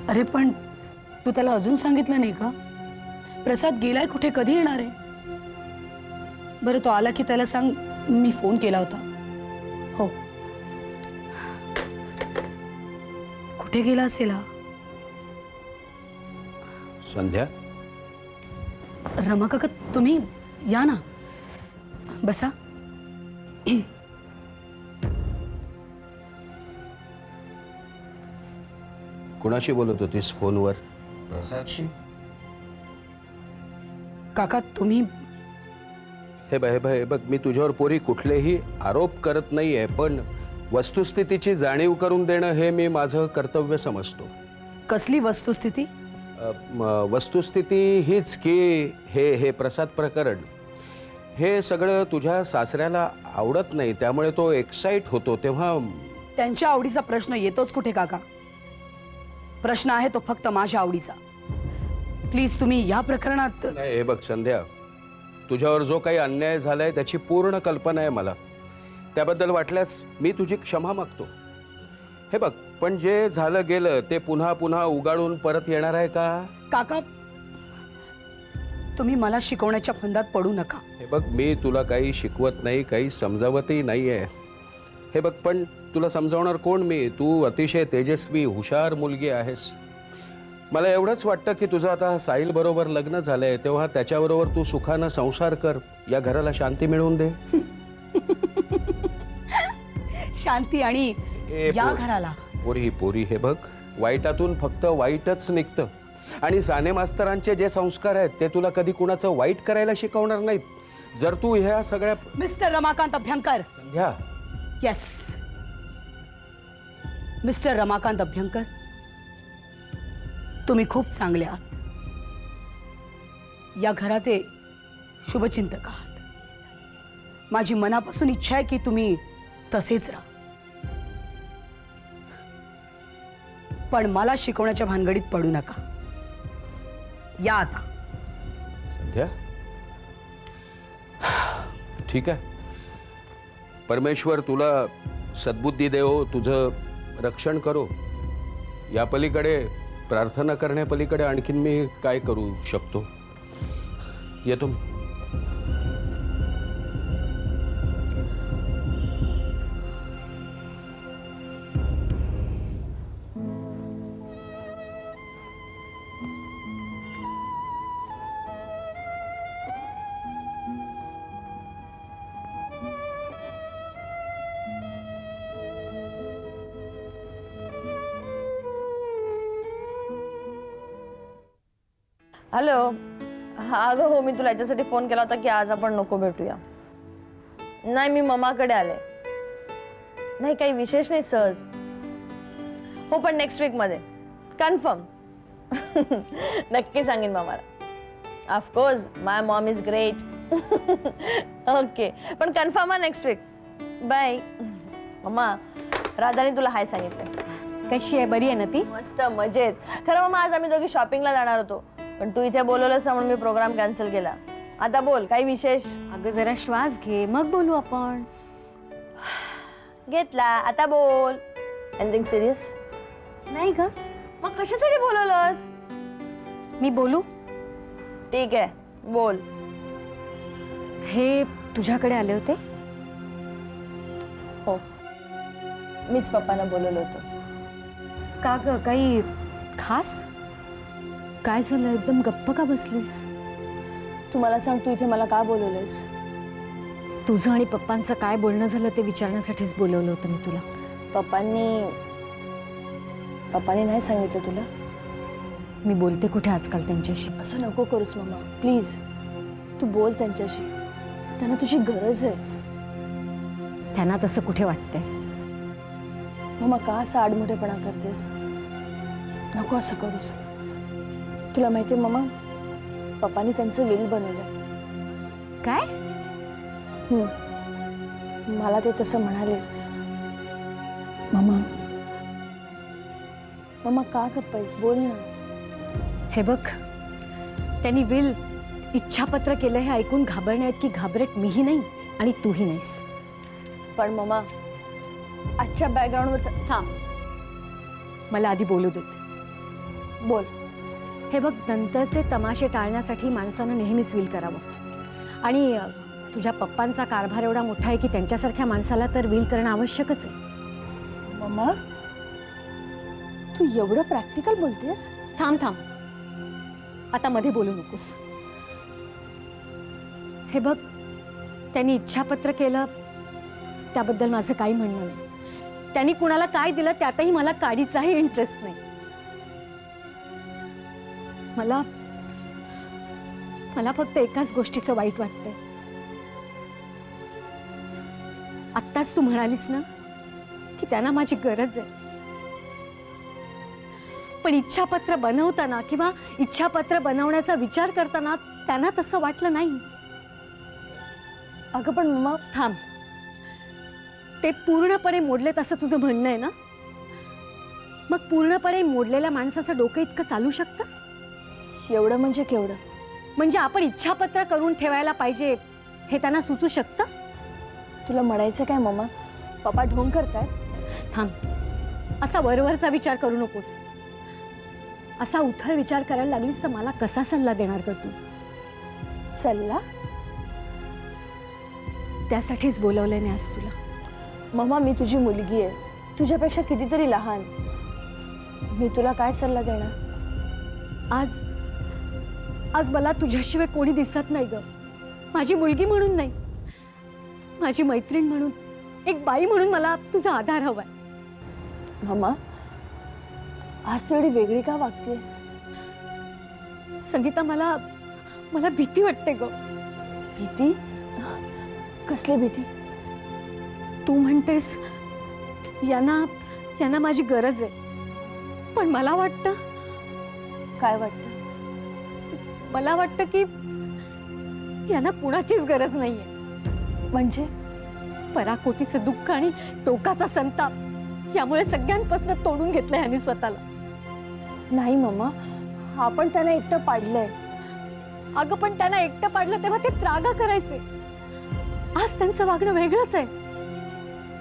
अरे पण तू त्याला अजून सांगितलं नाही का? प्रसाद गेलाय कुठे, कधी येणार आहे? बरं तो आला की त्याला सांग मी फोन केला होता. हो. कुठे गेला असेल हा? संध्या, रमा काका तुम्ही या ना, बसा. कुणाशी बोलत होतीस फोनवर? प्रसादशी. काका तुम्ही हे बघ मी तुझ्यावर पोरी कुठलेही आरोप करत नाहीये, पण वस्तुस्थितीची जाणीव करून देणं हे मी माझं कर्तव्य समजतो. कसली वस्तुस्थिती? वस्तुस्थिती हीच की हे प्रसाद प्रकरण हे सगळं तुझ्या सासऱ्याला आवडत नाही, त्यामुळे तो एक्साइट होतो. तेव्हा त्यांच्या आवडीचा प्रश्न येतोच कुठे काका? प्रश्न आहे तो फक्त माझ्या आवडीचा. प्लीज तुम्ही या प्रकरणात. नाही, हे बघ संध्या, तुझ्यावर जो काही अन्याय झालाय त्याची पूर्ण कल्पना आहे मला. त्याबद्दल वाटल्यास मी तुझी क्षमा मागतो. हे बघ, पण जे झालं गेलं ते पुन्हा पुन्हा उगाळून परत येणार आहे का? काका तुम्ही मला शिकवण्याच्या फंदात पडू नका. हे बघ, मी तुला काही शिकवत नाही, काही समजावतही नाहीये. हे बघ, पण तुला समजावणार कोण मी? तू अतिशय तेजस्वी हुशार मुलगी आहेस. मला एवढंच वाटतं की तुझं आता साहिल बरोबर लग्न झालंय, तेव्हा त्याच्याबरोबर तू सुखानं संसार कर, या घराला शांती मिळवून दे. शांती आणि या घराला. पोरी हे बघ, वाईटातून फक्त वाईटच निघतं. आणि साने मास्तरांचे जे संस्कार आहेत ते तुला कधी कुणाचं वाईट करायला शिकवणार नाहीत. जर तू ह्या सगळ्या. मिस्टर रमाकांत अभ्यंकर. संध्या. येस मिस्टर रमाकांत अभ्यंकर, तुम्ही खूप चांगले आहात. या घराचे शुभचिंतक आहात. माझी मनापासून इच्छा आहे की तुम्ही तसेच राहा. पण मला शिकवण्याच्या भानगडीत पडू नका. या आता. संध्या, ठीक आहे. परमेश्वर तुला सद्बुद्धी देवो, तुझं रक्षण करो. या पलीकडे प्रार्थना करण्यापलीकडे आणखीन मी काय करू शकतो? येतो. हॅलो. हा अगं हो, मी तुला याच्यासाठी फोन केला होता की आज आपण नको भेटूया. नाही, मी ममाकडे आले. नाही काही विशेष नाही, सहज. हो पण नेक्स्ट वीक मध्ये कन्फर्म. नक्की सांगेन ममाला. Of course my mom is great. Okay, पण कन्फर्म आहे नेक्स्ट वीक. बाय. मम्मा, राधाने तुला हाय सांगितलं. कशी आहे? बरी आहे ना ती? मस्त मजेत. खरं मम्मा, आज आम्ही दोघी शॉपिंगला जाणार होतो, पण तू इथे बोलवलंस ना म्हणून मी प्रोग्राम कॅन्सल केला. आता बोल, काही विशेष? अगं जरा श्वास घे, मग बोलू आपण. घेतला, आता बोल. Anything serious? नाही ग. मग कशासाठी बोलवलंस? मी बोलू? ठीक आहे, बोल. हे तुझ्याकडे आले होते? हो, मीच पप्पांना बोलवलं होतं. का ग, काही खास? काय झालं? एकदम गप्प का बसलीस? तू मला सांग, तू इथे मला का बोलवलंयस? तुझं आणि पप्पांचं काय बोलणं झालं ते विचारण्यासाठीच बोलवलं होतं मी तुला. पप्पांनी नाही सांगितलं तुला? मी बोलते कुठे आजकाल त्यांच्याशी. असं नको करूस मम्मा, प्लीज. तू बोल त्यांच्याशी, त्यांना तुझी गरज आहे. त्यांना तसं कुठे वाटतंय? मम्मा, का असं आडमुठेपणा करतेस? नको असं करूस. तुला माहितीये मम्मा, पप्पांनी त्यांचं विल बनवलंय. काय? मला ते तसं म्हणाले. मम्मा का गप्पायस? बोल ना. हे बघ, त्यांनी विल इच्छापत्र केलं हे ऐकून घाबरण्यात की घाबरट मीही नाही आणि तूही नाहीस. पण मम्मा, आजच्या बॅकग्राऊंडवर थांब, मला आधी बोलू देत. बोल. हे बघ, नंतरचे तमाशे टाळण्यासाठी माणसानं नेहमीच विल करावं. आणि तुझ्या पप्पांचा कारभार एवढा मोठा आहे की त्यांच्यासारख्या माणसाला तर विल करणं आवश्यकच आहे. मम्मा, तू एवढं प्रॅक्टिकल बोलतेस? थांब थांब, आता मध्ये बोलू नकोस. हे बघ, त्यांनी इच्छापत्र केलं त्याबद्दल माझं काही म्हणणं नाही. त्यांनी कुणाला काय दिलं त्यातही मला काडीचाही इंटरेस्ट नाही. मला मला फक्त एकाच गोष्टीचं वाईट वाटतंय. आत्ताच तू म्हणालीस ना की त्यांना माझी गरज आहे, पण इच्छापत्र बनवताना किंवा इच्छापत्र बनवण्याचा विचार करताना त्यांना तसं वाटलं नाही. अगं पण मम्मा, थांब, ते पूर्णपणे मोडलेत असं तुझं म्हणणं आहे ना? मग पूर्णपणे मोडलेल्या माणसाचं डोकं इतकं चालू शकतं? एवढं म्हणजे केवढं? म्हणजे आपण इच्छापत्र करून ठेवायला पाहिजे हे त्यांना सुचू शकतं? तुला म्हणायचं काय मम्मा? पप्पा ढोंग करतायत? थांब, असा वरवरचा विचार करू नकोस. असा उथळ विचार करायला लागलीस तर मला कसा सल्ला देणार का तू? सल्ला? त्यासाठीच बोलवलंय मी आज तुला. मम्मा, मी तुझी मुलगी आहे, तुझ्यापेक्षा कितीतरी लहान. मी तुला काय सल्ला देणार? आज आज मला तुझ्याशिवाय कोणी दिसत नाही ग. माझी मुलगी म्हणून नाही, माझी मैत्रीण म्हणून, एक बाई म्हणून मला तुझा आधार हवाय. मम्मा, आज तू एवढी वेगळी का वागतेस? संगीता, मला मला भीती वाटते ग. भीती? कसली भीती? तू म्हणतेस यांना यांना माझी गरज आहे, पण मला वाटतं काय वाटतं? मला वाटतं की यांना कुणाचीच गरज नाहीये. म्हणजे? पराकोटीचं दुःख आणि टोकाचा संताप यामुळे सगळ्यांपासून तोडून घेतलं यांनी स्वतःला. नाही मम्मा, आपण त्यांना एकटं पाडलंय. अगं पण त्यांना एकटं पाडलं तेव्हा ते त्रागा करायचे. आज त्यांचं वागणं वेगळंच आहे.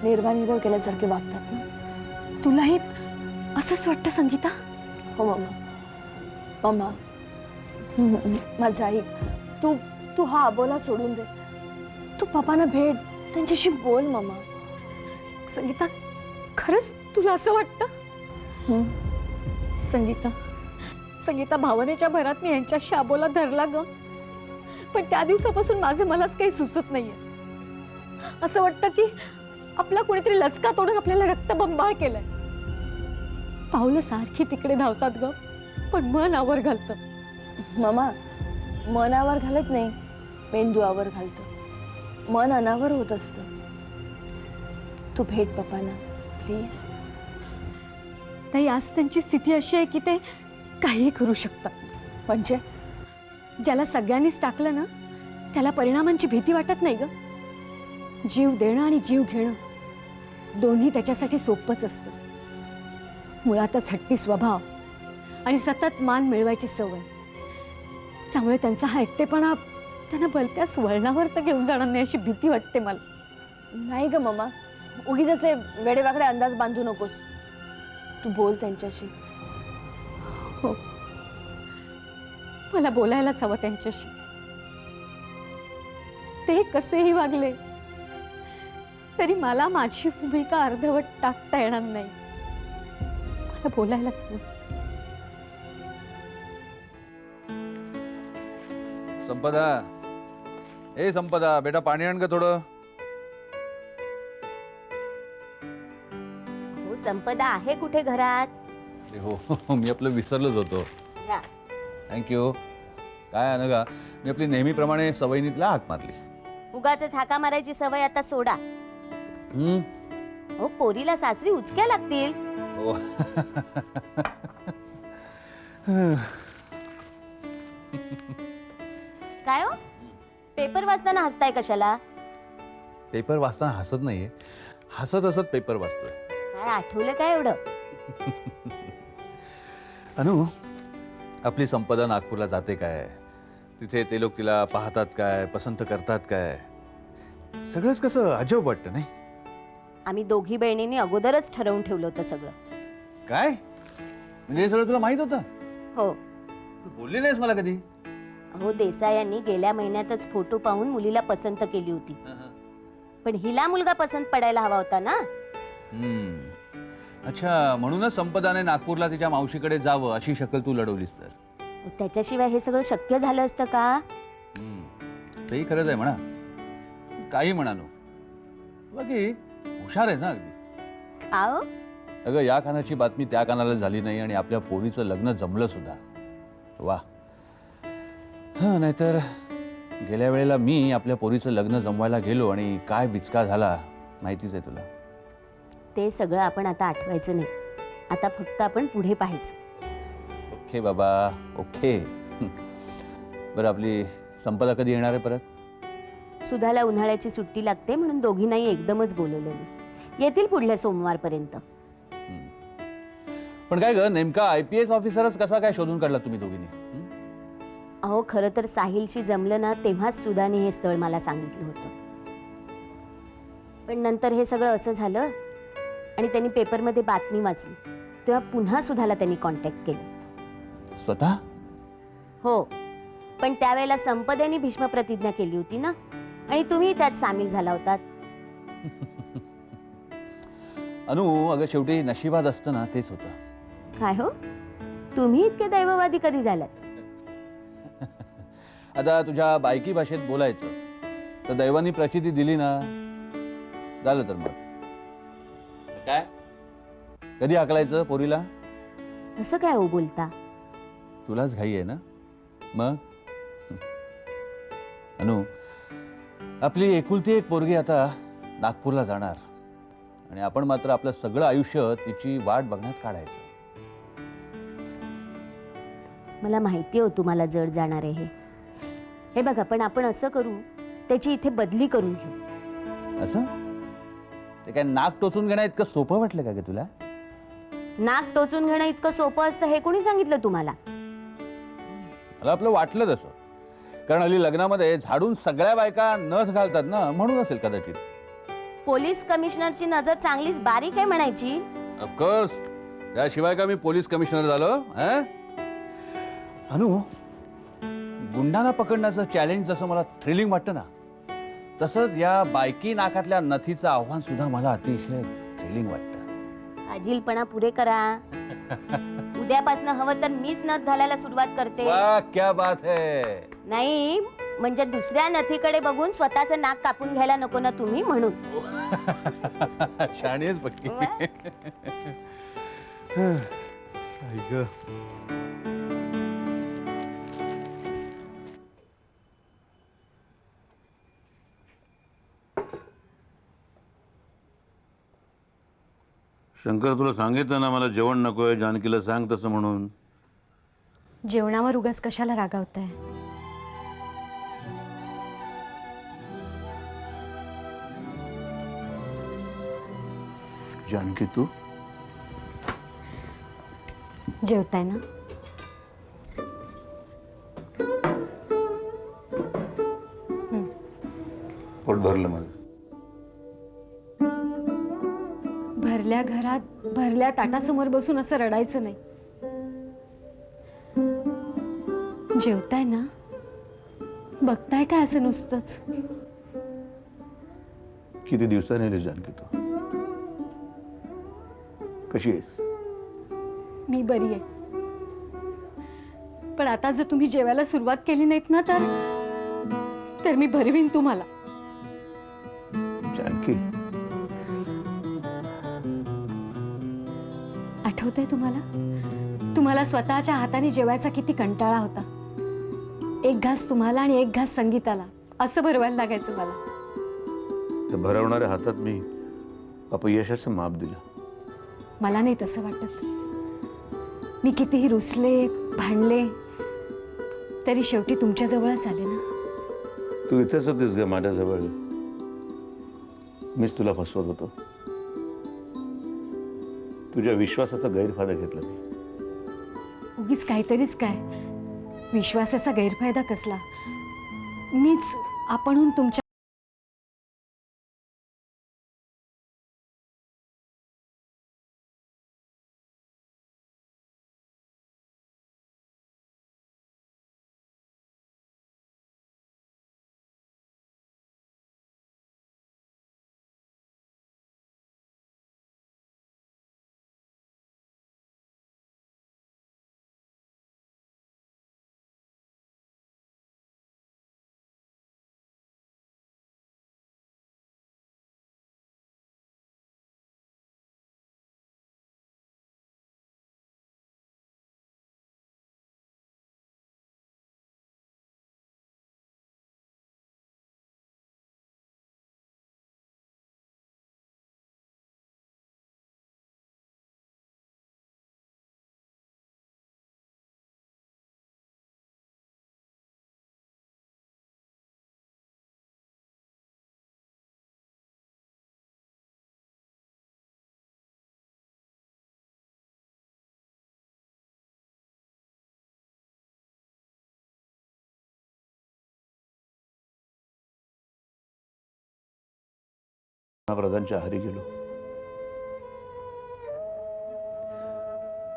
निर्वाह केल्यासारखे वागतात ना. तुलाही असंच वाटतं संगीता? हो मम्मा. मम्मा, माझं ऐक. तू तू हा अबोला सोडून दे. तू पप्पांना भेट, त्यांच्याशी बोल मम्मा. संगीता, खरंच तुला असं वाटतं? संगीता, संगीता, भावनेच्या भरात मी यांच्याशी अबोला धरला ग, पण त्या दिवसापासून माझं मलाच काही सुचत नाहीये. असं वाटतं की आपला कोणीतरी लचका तोडून आपल्याला रक्तबंबाळ केलाय. पावलं सारखी तिकडे धावतात ग, पण मन आवर घालतं. मम्मा, मनावर घालत नाही, मेंदूवर घालतं. मन अनावर होत असतं. तू भेट पप्पांना प्लीज. ताई, आज त्यांची स्थिती अशी आहे की ते काहीही करू शकतात. म्हणजे? ज्याला सगळ्यांनीच टाकलं ना त्याला परिणामांची भीती वाटत नाही ग. जीव देणं आणि जीव घेणं दोन्ही त्याच्यासाठी सोपंच असतं. मुळातच हट्टी स्वभाव आणि सतत मान मिळवायची सवय, त्यामुळे त्यांचा हा एकटेपणा त्यांना भलत्याच वळणावर तर घेऊन जाणार नाही अशी भीती वाटते मला. नाही ग मम्मा, उगीच असले वेडेवाकडे अंदाज बांधू नकोस. तू बोल त्यांच्याशी. हो, मला बोलायलाच हवं त्यांच्याशी. ते कसेही वागले तरी मला माझी भूमिका अर्धवट टाकता येणार नाही. मला बोलायलाच हवं. संपदा, ए संपदा, बेटा पाणी आण ग थोडं. हो, संपदा आहे कुठे घरात? अरे हो, मी आपलं विसरलोच होतो. ह्या. थँक्यू. काय अनघा, मी आपली नेहमीप्रमाणे सवयीनीतला हाक मारली. उगाचच हाका मारायची सवय आता सोडा. हो, पोरीला सासरी उचक्या लागतील. हो. काय हो, पेपर वाचताना हसताय कशाला? पेपर वाचताना हसत नाहीये, हसत हसत पेपर वाचतोय. काय आठवलं काय एवढं? अनु, आपली संपदा नागपूरला जाते काय, तिथे ते लोक तिला पाहतात काय, पसंत करतात काय, सगळंच कसं अजब वाटतं नाही? आम्ही दोघी बहिणींनी अगोदरच ठरवून ठेवलं होतं सगळं. काय म्हणजे हे सगळं तुला माहित होतं? हो. तू बोलली नाहीस मला कधी. अहो देसाई यांनी गेल्या महिन्यातच फोटो पाहून मुलीला पसंत केली होती. पण हिला मुलगा पसंत पडायला हवा होता ना. अच्छा, म्हणूनच संपदाने नागपूरला तिच्या मावशीकडे जावं अशी शक्कल तू लढवलीस तर. त्याच्याशिवाय हे सगळं शक्य झालं असतं का? तेही खरंच आहे म्हणा. काही म्हणालो बाकी हुशार आहेस ना अगदी. खाओ. अगं या कानाची बातमी त्या कानाला झाली नाही आणि आपल्या पोरीचं लग्न जमलं सुद्धा. वा. नाहीतर गेल्या वेळेला मी आपल्या पोरीचं लग्न जमवायला गेलो आणि काय बिचका झाला माहितीच आहे तुला. ते सगळं आपण आता आठवायचं नाही. आता फक्त आपण पुढे पाहायचं. ओके बाबा ओके. बरं आपली संपदा कधी येणार आहे परत? सुधाला उन्हाळ्याची सुट्टी लागते म्हणून दोघींनाही एकदमच बोलवलं मी. येतील पुढल्या सोमवारपर्यंत. पण काय ग नेमका IPS ऑफिसरच कसा काय शोधून काढला तुम्ही दोघींनी? अहो खरं तर साहिलशी जमलं ना तेव्हाच सुधाने हे स्थळ मला सांगितलं होतं. पण नंतर हे सगळं असं झालं आणि त्यांनी पेपरमध्ये बातमी वाचली तेव्हा पुन्हा सुधाला त्यांनी कॉन्टॅक्ट केलं. स्वतः? हो, पण त्यावेळेला संपदेने भीष्म प्रतिज्ञा केली होती ना आणि तुम्ही त्यात सामील झाला होतात. अनु अगं शेवटी नशिबात असतं ना तेच होतं. काय हो, तुम्ही इतके दैववादी कधी झालात? आता तुझ्या बायकी भाषेत बोलायचं तर दैवानी प्रचिती दिली ना झालं तर मग काय कधी हाकलायचं पोरीला? असं काय हो बोलता? तुलाच घाई आहे ना मग. अनु आपली एकुलती एक पोरगी आता नागपूरला जाणार आणि आपण मात्र आपलं सगळं आयुष्य तिची वाट बघण्यात काढायचं. मला माहिती हो तुम्हाला जड जाणार आहे हे बघा. पण आपण असं करू, त्याची इथे बदली करून घेऊ. असं ते काय नाक टोचून घेणं इतकं सोपं वाटलं का ग तुला? नाक टोचून घेणं इतकं सोपं असतं हे कोणी सांगितलं तुम्हाला? मला आपलं वाटलं तसं. कारण हल्ली लग्नामध्ये झाडून सगळ्या बायका नथ घालतात ना म्हणून असेल कदाचित. पोलीस कमिशनरची नजर चांगलीच बारीक आहे म्हणायची. ऑफकोर्स. त्याशिवाय का मी पोलीस कमिशनर झालो? अनु गुंडांना पकडण्याचं चॅलेंज जसं मला थ्रिलिंग वाटतं ना तसंच या बायकी नाकातल्या नथीचं आव्हान सुद्धा मला अतिशय थ्रिलिंग वाटतं. आजीलपणा पुरे करा. उद्यापासून हवं तर मीच नथ घालायला सुरुवात करते. वाह क्या बात है. नाही म्हणजे दुसऱ्या नथीकडे बघून स्वतःचं नाक कापून घ्यायला नको ना तुम्ही म्हणून. शाणी आहेस पक्की. आई गं. शंकर तुला सांगितलं ना मला जेवण नकोय, जानकीला सांग तसं म्हणून. जेवणावर उगाच कशाला रागावताय? जानकी तू जेवताय ना? पोट भरलं माझं. भरल्या घरात भरल्या ताटासमोर बसून असं रडायचं नाही. जेवताय ना? बघताय काय असं नुसतंच? किती दिवसांनी आली जानकी तू? कशी आहेस? मी बरी आहे. पण आता जर तुम्ही जेवायला सुरुवात केली नाहीत ना तर मी भरवीन तुम्हाला. जानकी आठवतंय तुम्हाला? तुम्हाला स्वतःच्या हाताने जेवायचा किती कंटाळा होता. एक घास तुम्हाला आणि एक घास संगीताला असं भरवायला लागायचं मला. त्या भरवणाऱ्या हातात मी अपयशाचं माप दिलं. मला नाही तसं वाटत. मी कितीही रुसले भांडले तरी शेवटी तुमच्या जवळच आले ना. तू इथेच होतीस ग माझ्याजवळ. मीच तुला फसवत होतो. तुझ्या विश्वासाचा गैरफायदा घेतला मी. उगीच काहीतरीच काय. विश्वासाचा गैरफायदा कसला? मीच आपणहून तुमच्या प्रधानच्या आहारी गेलो.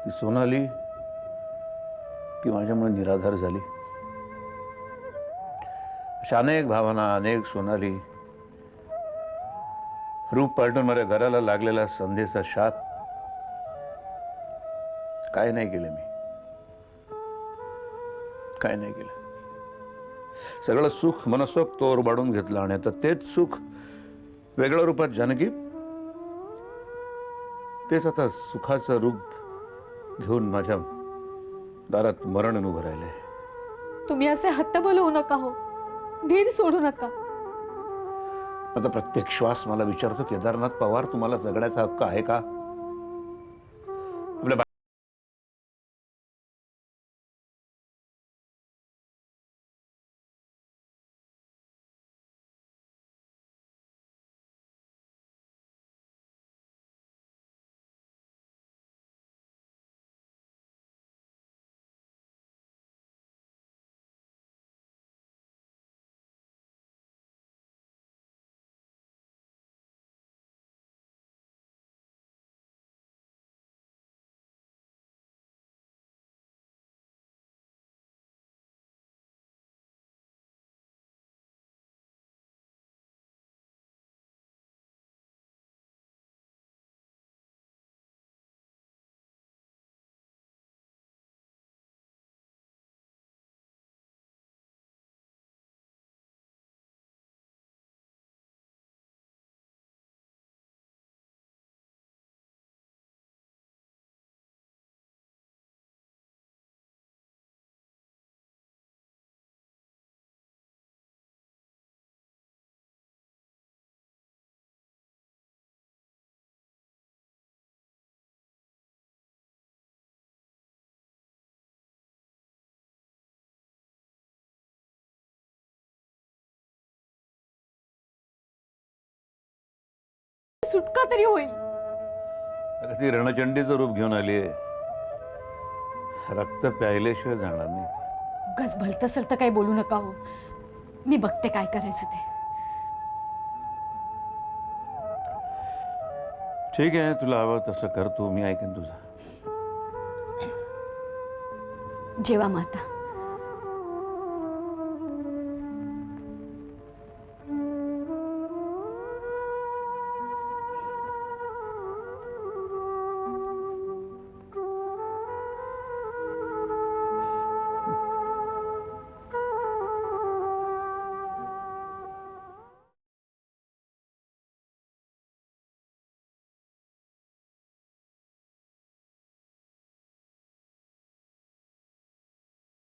ती सोनाली ती माझ्यामुळे निराधार झाली. अशा अनेक भावना, अनेक सोनाली, रूप पालटून माझ्या घराला लागलेला संधीचा शाप. काय नाही केलं मी, काय नाही केलं. सगळं सुख मनसोक्त ओरबाडून घेतलं आणि आता तेच सुख वेगळ्या रूपात जानकी, तेच आता सुखाचं रूप घेऊन माझ्या दारात मरण उभं राहिलंय. तुम्ही असे हट्टबल होऊ नका हो, धीर सोडू नका. आता प्रत्येक श्वास मला विचारतो, केदारनाथ पवार, तुम्हाला जगण्याचा हक्क आहे का? आपल्या सुटका तरी होईल. आता ती रणचंडीचं रूप घेऊन आली आहे. रक्त प्यायल्याशिवाय जाणार नाही. गज भलत सलत काही बोलू नका हो, मी बघते काय करायचं ते. ठीक आहे, तुला हवं तसं कर तू, मी ऐकेन तुझं. जेवा माता.